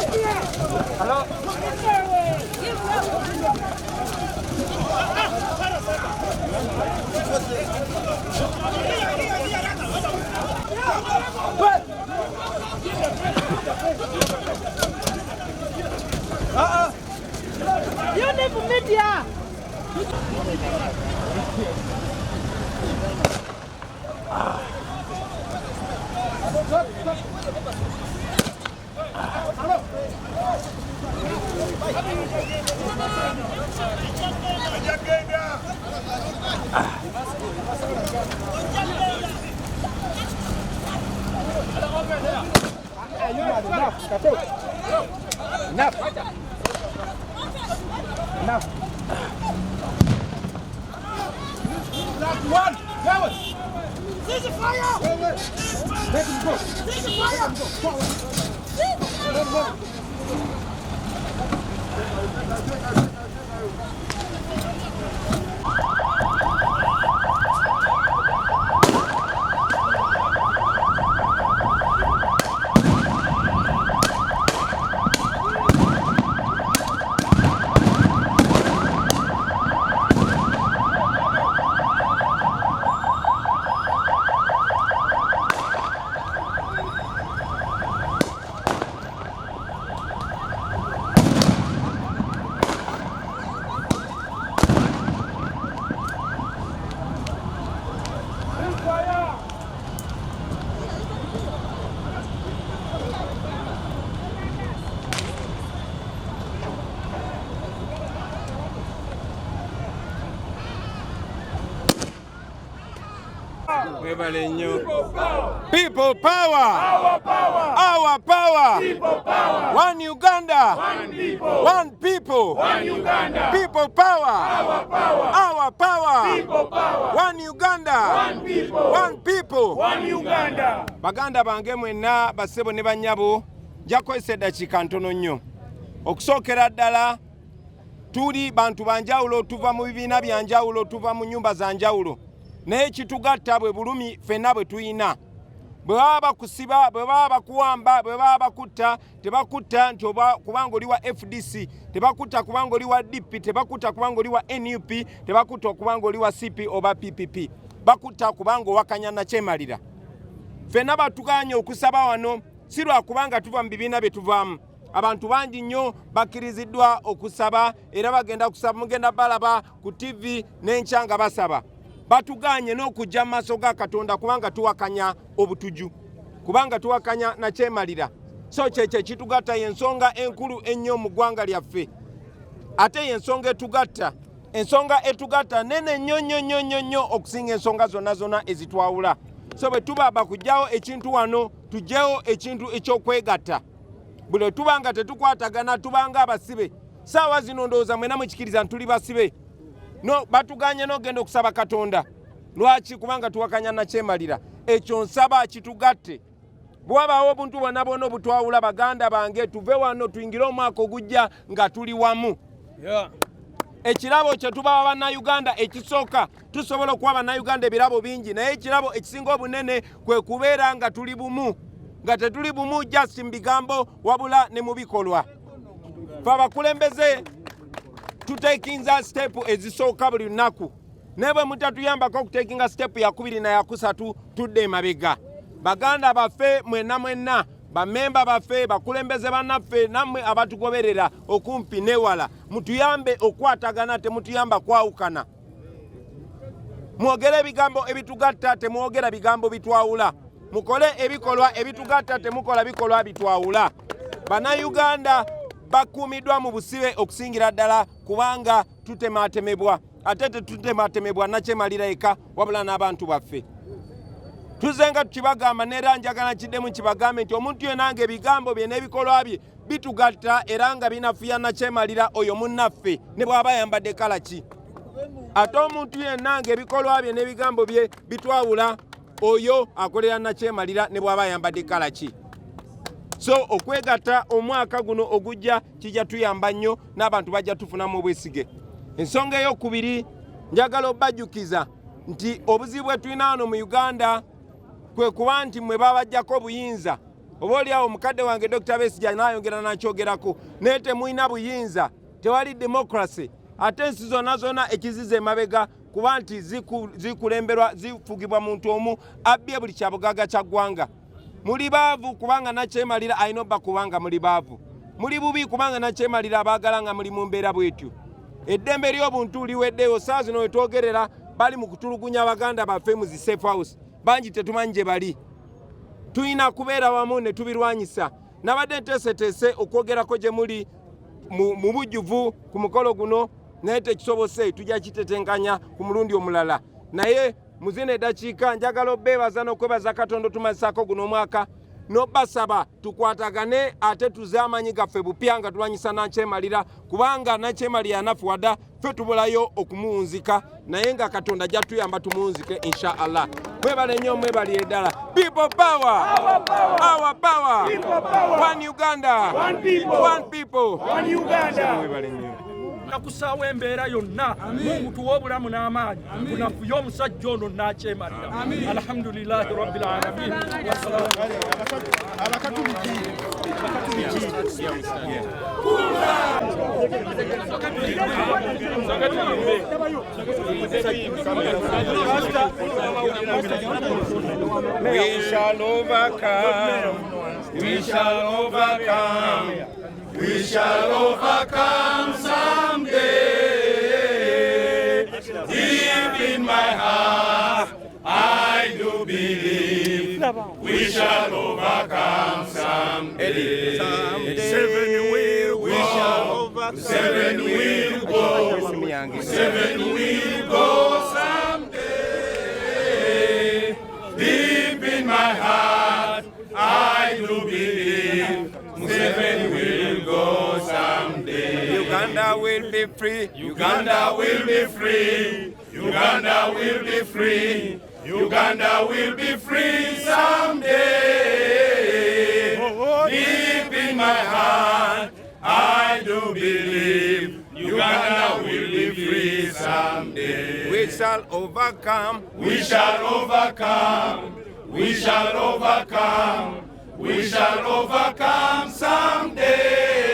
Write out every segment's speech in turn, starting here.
Hello? You need media. Enough. One. Cease the fire! Let him go. Cease the fire! People power. Our power. Our power. People power. One Uganda. One people. One people. One Uganda. People power. Our power. Our power. People power. One Uganda. One people. One people. One Uganda. Baganda bange mwenna basebo ne banyabo njakozesa eddakiika ntono nnyo okusookera ddala tuli bantu banjawulo tuva mu bibiina byanjawulo tuva mu nnyumba za njawulo naye kitugatta bwe bulumi ffenna bwe tuyina bwe baba bakusiba bwe baba bakuwamba bwe baba bakutta tebakutta nti oba kubanga oli wa FDC tebakutta kubanga oli wa DP tebakutta kubanga oli wa NUP tebakutta kubanga oli wa CP oba PPP bakutta kubanga owakanya nakyemalira ffenna batuganye okusaba wano si lwa kubanga tuva mu bibiina bye tuvaamu abantu bangi nnyo bakkiriziddwa okusaba era bagenda kusaba mugenda balaba ku TV n'enkya nga basaba batuganye n'okujja mu maaso ga Katonda kubanga tuwakanya obutuju kubanga tuwakanya nakyemalira so kyekyo ekitugatta y'ensonga enkulu ennyo mu ggwanga lyaffe ate y'ensonga etugatta nene nnyo okusinga ensonga zonna ezitwawula so bwe tuba bakugyawo ekintu wano tugyewo ekintu eky'okwegatta buli tubanga tetukwatagana tubanga abasibe saawa zino ndowooza mwena mukikiriza ntuli basibe no batuganye n'ogenda okusaba Katonda lwaki kubanga tuwakanya nakyemalira ekyo nsaba kitugatte bwe wabaawo obuntu bwonna bwonna obutwawula baganda bange tuve wano tuyingire omwaka ogujja nga tuli wamu ekirabo kye tubawa bannayuganda ekisooka tusobola okuwa bannayuganda ebirabo bingi naye ekirabo ekisinga obunene kwe kubeera nga tuli bumu nga tetuli bumu just mu bigambo wabula ne mu bikolwa fe abakulembeze tutekinza step ezisooka buli lunaku naye bwe mutatuyambako okutekinga step yakubiri na yakusatu tudde emabega baganda baffe mwenna bamemba baffe bakulembeze bannaffe nammwe abatugoberera okumpi newala mutuyambe okwatagana temutuyamba kwawukana mwogere ebigambo ebitugatta temwogera bigambo bitwawula mukole ebikolwa ebitugatta temukola bikolwa bitwawula bannayuganda bakuumiddwa mu busibe okusingira ddala kubanga tutematemebwa ate tetutematemebwa nakyemalira eka wabula n'abantu baffe tuzenga tukibagamba neera njagala kiddemu kibagambe nti omuntu yenanga ebigambo bye n'ebikolwa bye bitugatta era nga binafuya nakyemalira oyo munnaffe ne bw'aba yambadde kala ki ate omuntu yenanga ebikolwa bye n'ebigambo bye bitwawula oyo akolera nakyemalira ne bw'aba yambadde kala ki so okwegatta omwaka guno ogujja kijja tuyamba nnyo n'abantu bajja tufunamu obwesige ensonga ey'okubiri njagala obbajjukiza nti obuzibu bwe tulina wano mu Uganda kwe kuba nti mwe babajjako obuyinza oba oliawo mukadde wange Dr. Besigye n'ayongera n'akyogerako naye temulina buyinza, tewali democracy. Ate ensi zonna ekiziza emabega kuba nti zikulemberwa zifugibwa muntu omu abbye buli kyabugaga kya ggwanga. Muli baavu kubanga nakyemalira alina obba kubanga muli baavu. Muli bubi kubanga nakyemalira abaagala nga muli mu mbeera bwetyo. Eddembe ly'obuntu liweddeyo, saa zino wetwogerera bali mu kutulugunya abaganda baffe mu zi safe house. Bangi tetumanyi gye bali. Tulina kubeera wamu ne tubirwanyisa. Nabadde nteeseteese okwogerako gye muli mu bujjuvu ku mukolo guno, naye tekisobose, tujja kitetenkanya ku mulundi omulala. Naye mu zino eddakiika njagala obbeebaza n'okwebaza Katonda otumazisaako guno omwaka, n'obbasaba tukwatagane ate tuze amanyi gaffe bupya nga tulwanyisa nakyemalira, kubanga nakyemalira anafuwada ffe tubulayo okumuwunzika, naye nga Katonda ajja tuyamba tumuwunzike inshallah. Mwebale nnyo, mwebale eddala. People power, our power, one Uganda, one people, One Uganda. mwebale nnyo. Kakusaawo embeera yonna Mungu tuwa obulamu n'amaanyi tunafuye omusajja ono n'akyemalira. Alhamdulillahi rabbil alamin. We shall overcome. We shall overcome. We shall overcome someday. Deep in my heart, I do believe we shall overcome someday. Seven will go. Seven will go. Seven will go someday. Deep in my heart, I do believe seven will go someday. Uganda will be free. Uganda will be free. Uganda will be free. Uganda will be free someday. Deep in my heart, I do believe Uganda will be free someday. We shall overcome. We shall overcome. We shall overcome. We shall overcome someday.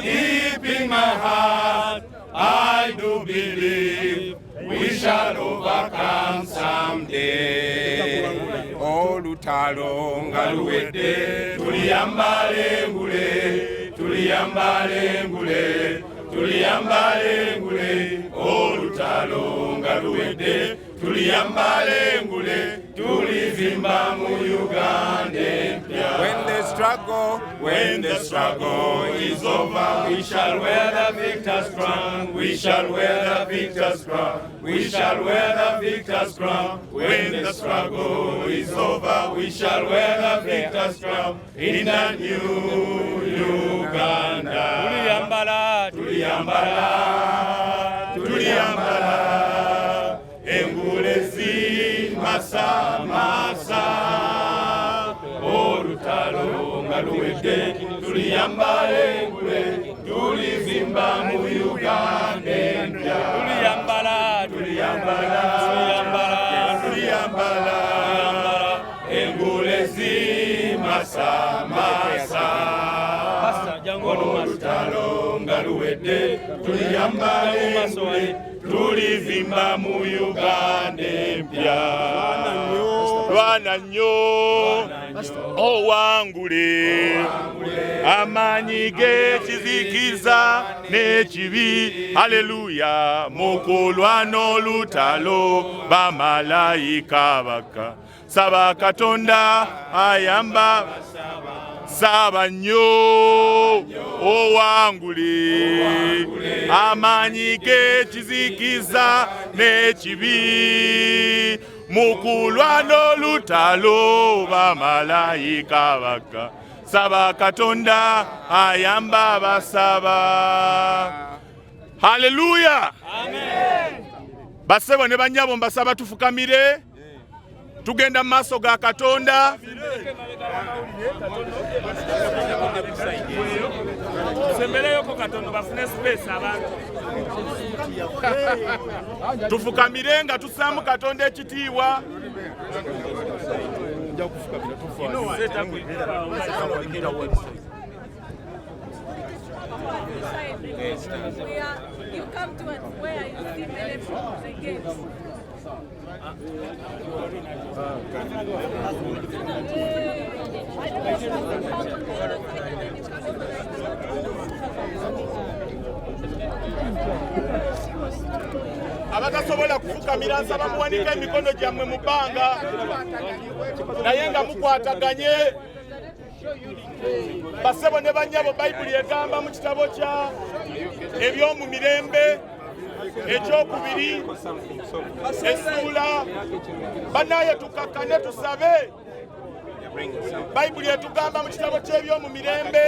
Deep in my heart, I do believe we shall overcome someday. Oh, lutalo nga luwedde, tuliyambale ngule, tuliyambale ngule, tuliyambale ngule. Oh, lutalo nga luwedde, tuliyambale ngule, tulivimba mu Uganda. When the struggle is over, we shall wear the victor's crown. We shall wear the victor's crown. We shall wear the victor's crown. When the struggle is over, we shall wear the victor's crown in the new Uganda. Tuliyambala, tuliyambala, tuliyambala. Engulezi masa masa. Olutalo nga luwedde, tuliyambala engule, tulivimba mu Uganda empya. Tuliyambala, tuliyambala, tuliyambala, tuliyambala. Engulezi masa masa. Olutalo nga luwedde, tuliyambala engule, tulivimba mu Uganda empya. Lwana nnyo owangule amaanyi g'ekizikiza n'ekibi. Haleluya. Mu kulwana olutalo bamalayika baka saba Katonda ayamba. Saba nnyo owangule amaanyi g'ekizikiza n'ekibi. Mu kulwana olutalo bamalayika baka saba Katonda ayamba abasaba. Haleluya. Amen. Basebo ne banyabo mbasaba tufukamire tugenda mu maaso ga Katonda. Sembeleyoko Katonda bafune space abantu. Tufukamire nga tussaamu Katonda ekitiibwa. You come to us where you see many from the gates. abatasobola kufukamira nsaba muwanika emikono gyammwe mu bbanga naye nga mukwataganye basebo ne bannyabo bayibuli egamba mu kitabo kya eby'omu mirembe ekyokubiri essuula bannaye tukakkane tusabe bayibuli etugamba mu kitabo ky'eby'omu mirembe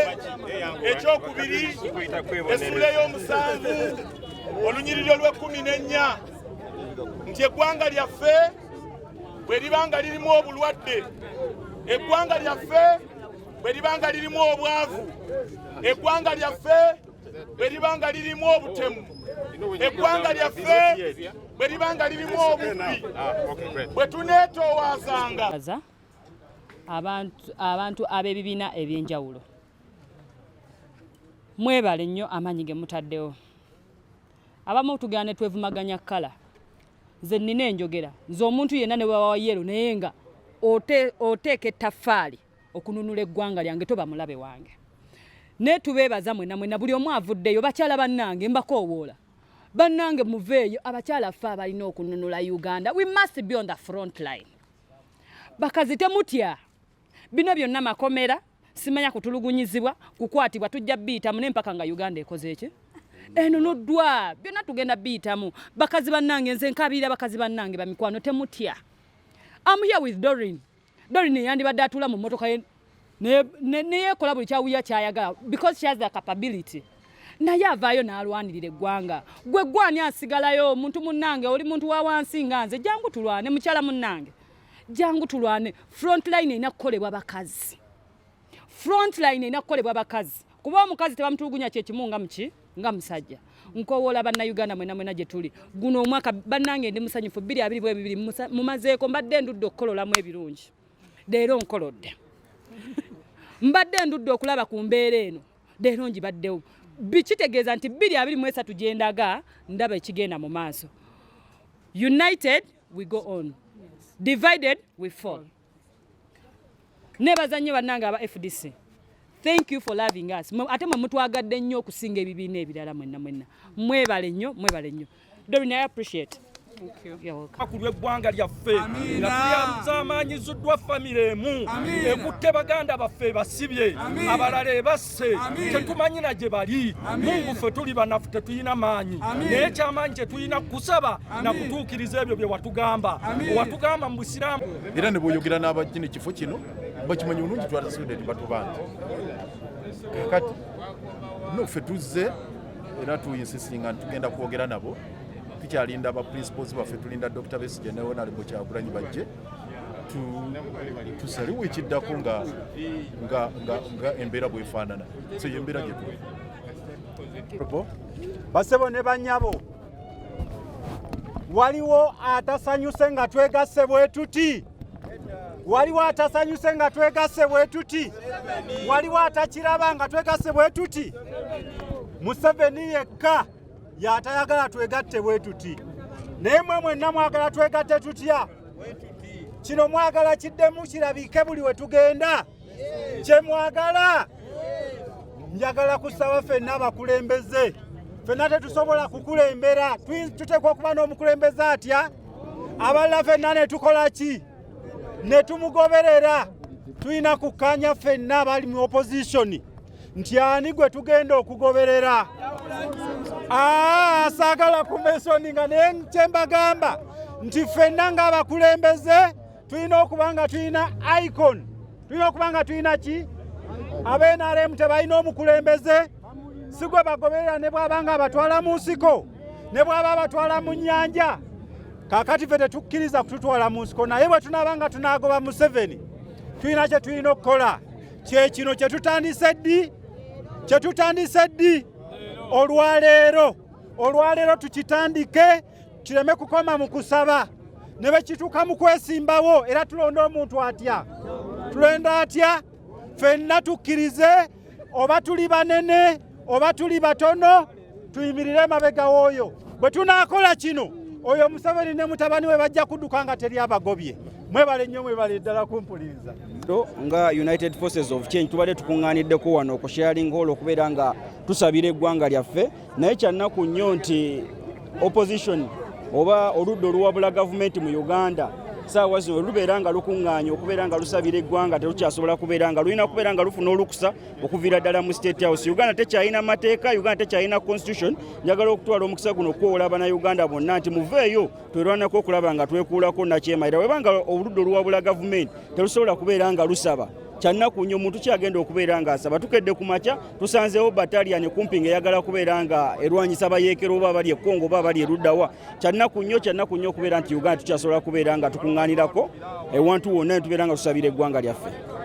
ekyokubiri essuula ey'omusanvu olunyiriri olw'14 nti eggwanga lyaffe bwe liba nga lirimu obulwadde, eggwanga lyaffe bwe liba nga lirimu obwavu, eggwanga lyaffe bwe liba nga lirimu obutemu, eggwanga lyaffe bwe liba nga lirimu obubbi, bwe tuneetowaazanga abantu ab'ebibiina eby'enjawulo. Mwebale nnyo amaanyi ge mutaddewo. Abamu tugane twevumaganya kkala. Nze nnina enjogera. Nze omuntu yenna ne bwa yero naye nga oteeka ettaffaali okununula eggwanga lyange toba mulabe wange. Ne tubeebaza mwenna buli omu avuddeyo bakyala bannange mbakoowoola. Bannange muveeyo abakyala ffe abalina okununula Uganda. We must be on the front line. Bakazi temutya. Bino byonna makomera simanya kutulugunyizibwa kukwatibwa tujja biyitamu n'empaka nga Uganda ekoze eki. Enunuddwa byonna tugenda biyitamu. Bakazi bannange nze nkabirira bakazi bannange bamikwano temutya. I'm here with Doreen. Doreen yandibadde atula mu mmotoka ye neyekola buli kyawuya kyayagala because she has the capability. Naye avaayo n'alwanirira eggwanga. Gwe gwani asigalayo muntu munnange oli muntu wa wansi nga nze jangu tulwane mukyala munnange. Jangu tulwane. Frontline ina kukolebwa bakazi. Frontline ina kukolebwa bakazi. Kuba omukazi tebamutulugunya kyekimu nga musajja. Nkowoola bannayuganda mwena gye tuli. Guno omwaka bannange ndi musanyufu 2022 mumazeeko mbadde ndudde okukololamu ebirungi. Leero nkolodde. Mbadde ndudde okulaba ku mbeera eno. Leero ngibaddewo. Bikitegeeza nti 2023 gyendaga ndaba ekigenda mu maaso. United we go on. Divided we fall. Nebaza nnyo bannange aba FDC. Thank you for loving us. Ate mwe mutwagadde nnyo okusinga ebibiina ebirala mwenna. Mwebale nnyo. Doreen, I appreciate. Thank you. You're welcome. Akulwe eggwanga lyaffe nga tulyamaanyiziddwa famire emu ekutte baganda baffe basibye abalala ebasse tetumanyi na gye bali. Mungu ffe tuli banafu tetulina maanyi naye ekyamaanyi kye tulina kusaba na kutuukiriza ebyo bye watugamba mu Busiraamu. Era ne bw'oyogera n'abajjini kifo kino bakimanyi bulungi twatasuudde batubanja kati noffe tuzze era tuyinsisinga tugenda kwogera nabo. Tukyalinda aba principals baffe tulinda Dr. Besigye ne Honorable Kyagulanyi bajje tusaliwo ekiddako nga embeera bwefaanana so yembeera gye tuli basebo ne bannyabo waliwo atasanyuse nga twegasse bwe tuti. Waliwo atasanyuse nga twegasse bwe tuti. Waliwo atakiraba nga twegasse bwe tuti. Museveni yekka yatayagala twegatte bwe tuti. Naye mwe mwenna mwagala twegatte tutya? Kino mwagala kiddemu kirabike buli we tugenda? Kye mwagala? Njagala kusaba ffenna abakulembeze. Ffenna tetusobola kukulembera. Tuteekwa okuba n'omukulembeze atya? Abalala ffenna ne tukola ki? Ne tumugoberera. Tulina kukkaanya ffenna abali mu opposition nti ani gwe tugenda okugoberera. Saagala kumesoninga naye kyembagamba nti ffenna ng'abakulembeze tulina okuba nga tulina icon. Tulina okuba nga tulina ki? Abe-NRM tebalina omukulembeze. Si gwe bagoberera ne bw'aba nga abatwala mu nsiko, ne bw'aba abatwala mu nnyanja. Kaakati ffe tetukkiriza kututwala mu nsiko, naye bwe tunaaba nga tunaagoba Museveni tulina kye tulina okukola. Kye kino kye tutandise ddi olwaleero tukitandike kireme kukoma mu kusaba. ne bekituuka mu kwesimbawo era tulonda omuntu atya. Tulonda atya? Ffenna tukkirize oba tuli banene oba tuli batono tuyimirire emabega w'oyo. Bwe tunaakola kino oyo Museveni ne mutabani we bajja kudduka nga teri abagobye. Mwebale nnyo mwebale ddala kumpuliriza. Nga United Forces of Change tubadde tukungaaniddeko wano ku sharing hall okubeera nga tusabira eggwanga lyaffe, naye kyannaku nnyo nti opposition oba oludda oluwabula gavumenti mu Uganda saawa zino lubeera nga lukuŋŋaanya okubeera nga lusabira eggwanga terukyasobola kubeera nga lulina kubeera nga lufuna olukusa okuviira ddala mu State House. Uganda tekyalina mateeka, Uganda tekyalina constitution. Njagala okutwala omukisa guno okwowola Abannayuganda bonna nti muveeyo twerwanako okulaba nga twekuulako nakyemayira. Webanga oludda oluwabula gavumenti terusobola kubeera nga lusaba, kyannaku nnyo omuntu kyagenda okubeera nga asaba. Tukedde ku makya tusanzeewo battalion kumpi ng'eyagala kubeera nga erwanyisa bayeekero oba abali e Congo oba abali eruddawa. Kyannaku nnyo okubeera nti Uganda tukyasobola kubeera nga tukuŋŋaanirako ewantu wonna ne tubeera nga tusabira eggwanga lyaffe.